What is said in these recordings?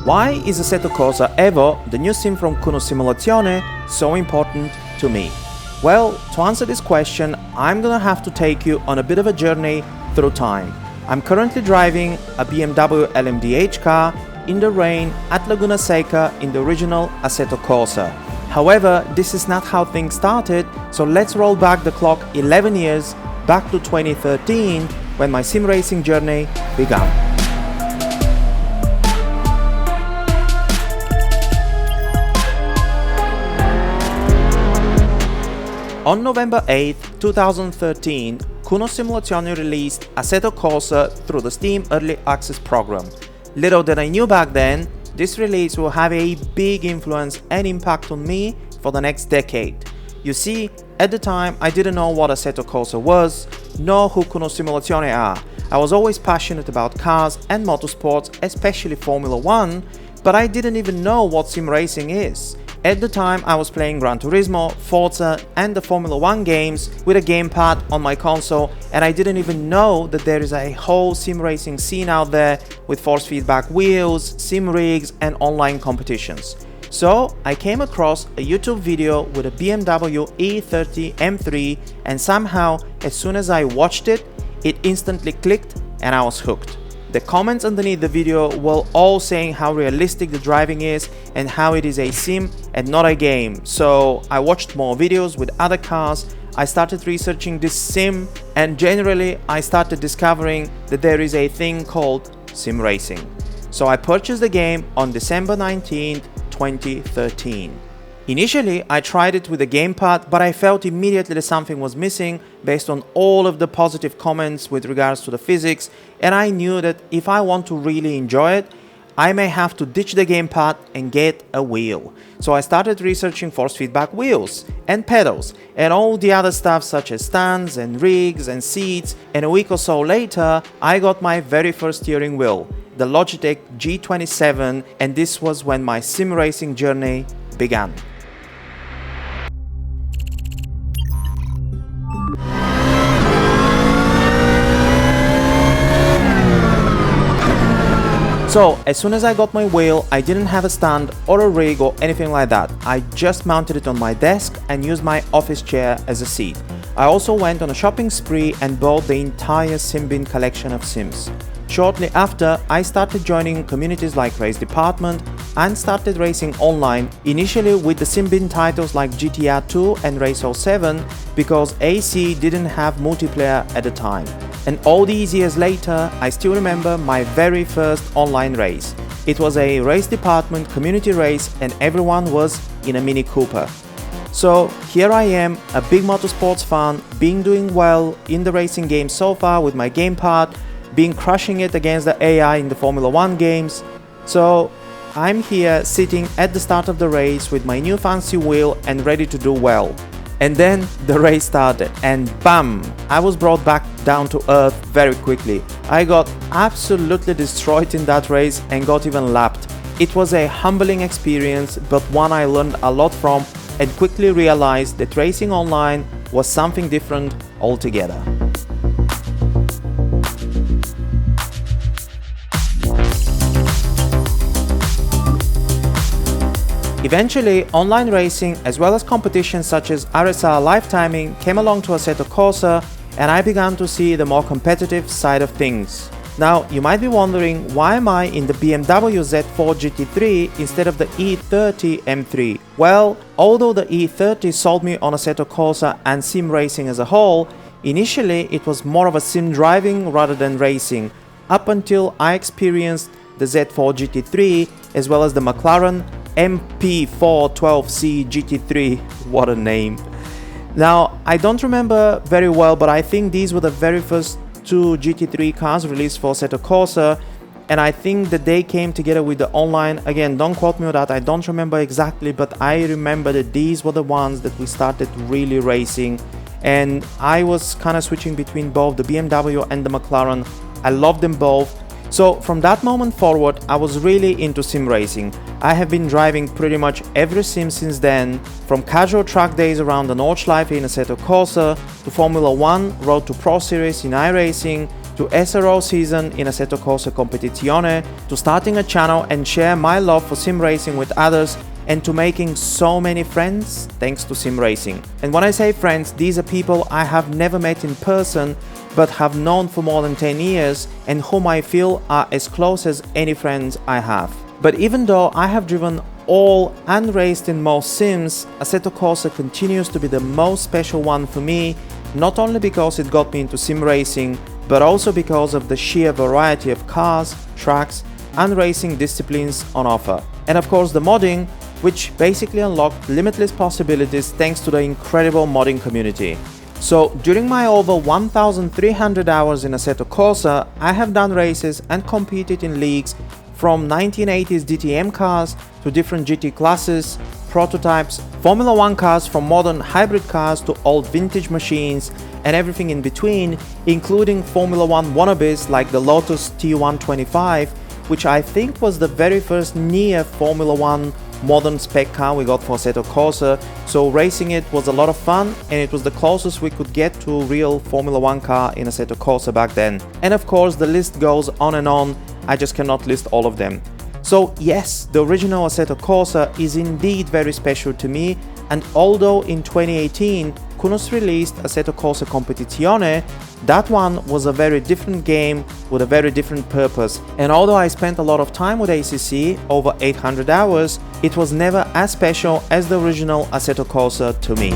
Why is Assetto Corsa EVO, the new sim from Kunos Simulazioni, so important to me? Well, to answer this question, I'm gonna have to take you on a bit of a journey through time. I'm currently driving a BMW lmdh car in the rain at Laguna Seca in the original Assetto Corsa. However, this is not how things started, so let's roll back the clock 11 years back to 2013 when my sim racing journey began. On November 8, 2013, Kunos Simulazioni released Assetto Corsa through the Steam Early Access program. Little did I knew back then, this release will have a big influence and impact on me for the next decade. You see, at the time I didn't know what Assetto Corsa was, nor who Kunos Simulazioni are. I was always passionate about cars and motorsports, especially Formula 1, but I didn't even know what sim racing is. At the time I was playing Gran Turismo, Forza and the Formula 1 games with a gamepad on my console, and I didn't even know that there is a whole sim racing scene out there with force feedback wheels, sim rigs and online competitions. So I came across a YouTube video with a BMW E30 M3, and somehow as soon as I watched it, it instantly clicked and I was hooked. The comments underneath the video were all saying how realistic the driving is and how it is a sim and not a game. So I watched more videos with other cars, I started researching this sim, and generally I started discovering that there is a thing called sim racing. So I purchased the game on December 19th, 2013. Initially, I tried it with a gamepad, but I felt immediately that something was missing based on all of the positive comments with regards to the physics, and I knew that if I want to really enjoy it, I may have to ditch the gamepad and get a wheel. So I started researching force feedback wheels and pedals and all the other stuff such as stands and rigs and seats, and a week or so later I got my very first steering wheel, the Logitech G27, and this was when my sim racing journey began. So, as soon as I got my wheel, I didn't have a stand or a rig or anything like that. I just mounted it on my desk and used my office chair as a seat. I also went on a shopping spree and bought the entire SimBin collection of Sims. Shortly after, I started joining communities like Race Department and started racing online, initially with the SimBin titles like GTR 2 and Race 07, because AC didn't have multiplayer at the time. And all these years later, I still remember my very first online race. It was a Race Department community race and everyone was in a Mini Cooper. So here I am, a big motorsports fan, doing well in the racing game so far with my gamepad, crushing it against the AI in the Formula 1 games. So I'm here sitting at the start of the race with my new fancy wheel and ready to do well. And then the race started and bam! I was brought back down to earth very quickly. I got absolutely destroyed in that race and got even lapped. It was a humbling experience, but one I learned a lot from and quickly realized that racing online was something different altogether. Eventually, online racing as well as competitions such as RSR live timing came along to Assetto Corsa, and I began to see the more competitive side of things. Now, you might be wondering, why am I in the BMW Z4 GT3 instead of the E30 M3? Well, although the E30 sold me on Assetto Corsa and sim racing as a whole, initially it was more of a sim driving rather than racing, up until I experienced the Z4 GT3 as well as the McLaren MP412C GT3, what a name. Now, I don't remember very well, but I think these were the very first two GT3 cars released for Assetto Corsa, and I think that they came together with the online. Again, don't quote me on that, I don't remember exactly, but I remember that these were the ones that we started really racing, and I was kind of switching between both the BMW and the McLaren. I loved them both. So from that moment forward, I was really into sim racing. I have been driving pretty much every sim since then, from casual track days around the Nordschleife in Assetto Corsa, to Formula 1 Road to Pro Series in iRacing, to SRO season in Assetto Corsa Competizione, to starting a channel and share my love for sim racing with others, and to making so many friends thanks to sim racing. And when I say friends, these are people I have never met in person but have known for more than 10 years and whom I feel are as close as any friends I have. But even though I have driven all and raced in most sims, Assetto Corsa continues to be the most special one for me, not only because it got me into sim racing, but also because of the sheer variety of cars, tracks and racing disciplines on offer. And of course the modding, which basically unlocked limitless possibilities thanks to the incredible modding community. So during my over 1,300 hours in Assetto Corsa, I have done races and competed in leagues from 1980s DTM cars to different GT classes, prototypes, Formula 1 cars, from modern hybrid cars to old vintage machines and everything in between, including Formula 1 wannabes like the Lotus T125, which I think was the very first near Formula 1 modern spec car we got for Assetto Corsa, so racing it was a lot of fun and it was the closest we could get to a real Formula 1 car in Assetto Corsa back then. And of course the list goes on and on, I just cannot list all of them. So yes, the original Assetto Corsa is indeed very special to me, and although in 2018 Kunos released Assetto Corsa Competizione, that one was a very different game with a very different purpose, and although I spent a lot of time with ACC, over 800 hours, it was never as special as the original Assetto Corsa to me.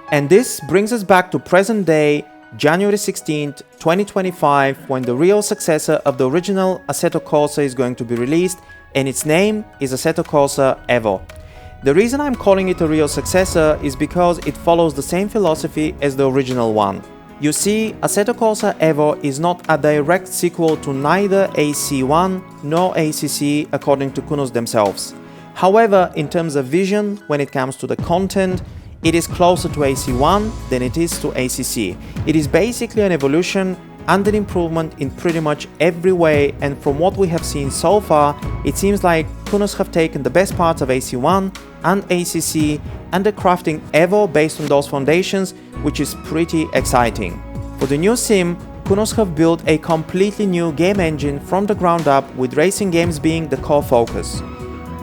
And this brings us back to present day, January 16th, 2025, when the real successor of the original Assetto Corsa is going to be released, and its name is Assetto Corsa EVO. The reason I'm calling it a real successor is because it follows the same philosophy as the original one. You see, Assetto Corsa EVO is not a direct sequel to neither AC1 nor ACC according to Kunos themselves. However, in terms of vision, when it comes to the content, it is closer to AC1 than it is to ACC. It is basically an evolution and an improvement in pretty much every way, and from what we have seen so far, it seems like Kunos have taken the best parts of AC1 and ACC and are crafting EVO based on those foundations, which is pretty exciting. For the new sim, Kunos have built a completely new game engine from the ground up, with racing games being the core focus.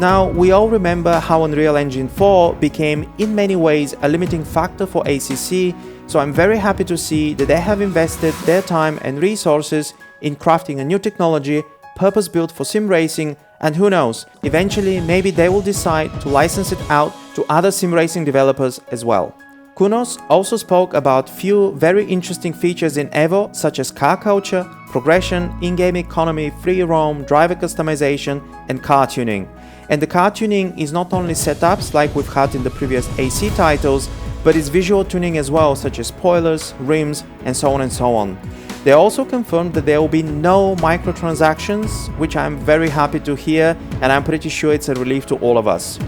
Now, we all remember how Unreal Engine 4 became in many ways a limiting factor for ACC, so I'm very happy to see that they have invested their time and resources in crafting a new technology purpose-built for sim racing, and who knows, eventually maybe they will decide to license it out to other sim racing developers as well. Kunos also spoke about few very interesting features in EVO, such as car culture, progression, in-game economy, free roam, driver customization and car tuning. And the car tuning is not only setups like we've had in the previous AC titles, but it's visual tuning as well, such as spoilers, rims and so on and so on. They also confirmed that there will be no microtransactions, which I'm very happy to hear, and I'm pretty sure it's a relief to all of us.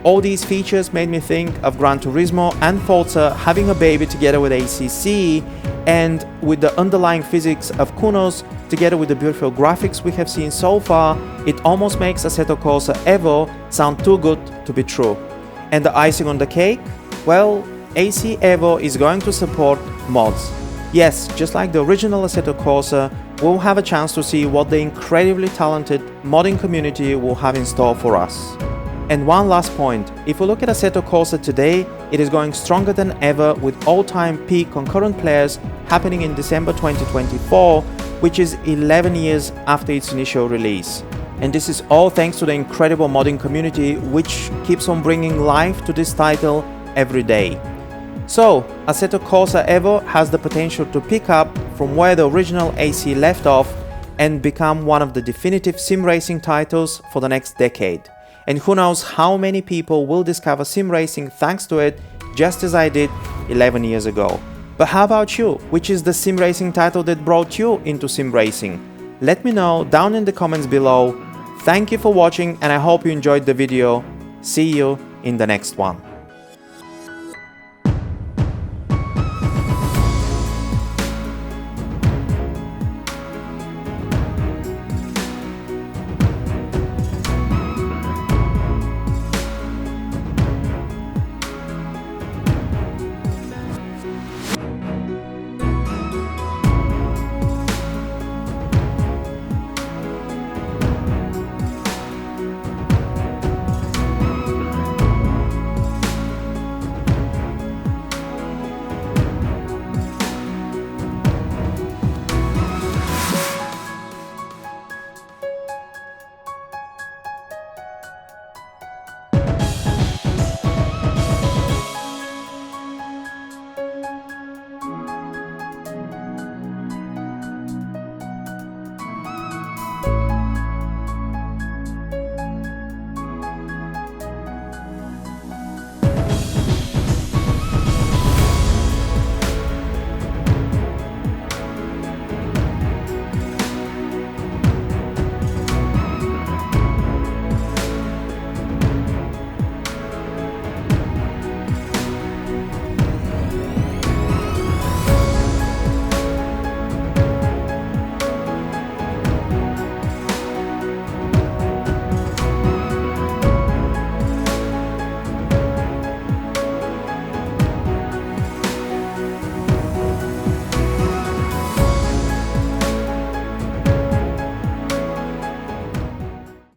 All these features made me think of Gran Turismo and Forza having a baby together with ACC, and with the underlying physics of Kunos, together with the beautiful graphics we have seen so far, it almost makes Assetto Corsa EVO sound too good to be true. And the icing on the cake? Well, AC EVO is going to support mods. Yes, just like the original Assetto Corsa, we'll have a chance to see what the incredibly talented modding community will have in store for us. And one last point, if we look at Assetto Corsa today, it is going stronger than ever, with all-time peak concurrent players happening in December 2024, which is 11 years after its initial release. And this is all thanks to the incredible modding community, which keeps on bringing life to this title every day. So, Assetto Corsa EVO has the potential to pick up from where the original AC left off and become one of the definitive sim racing titles for the next decade. And who knows how many people will discover sim racing thanks to it, just as I did 11 years ago. But how about you? Which is the sim racing title that brought you into sim racing? Let me know down in the comments below. Thank you for watching, and I hope you enjoyed the video. See you in the next one.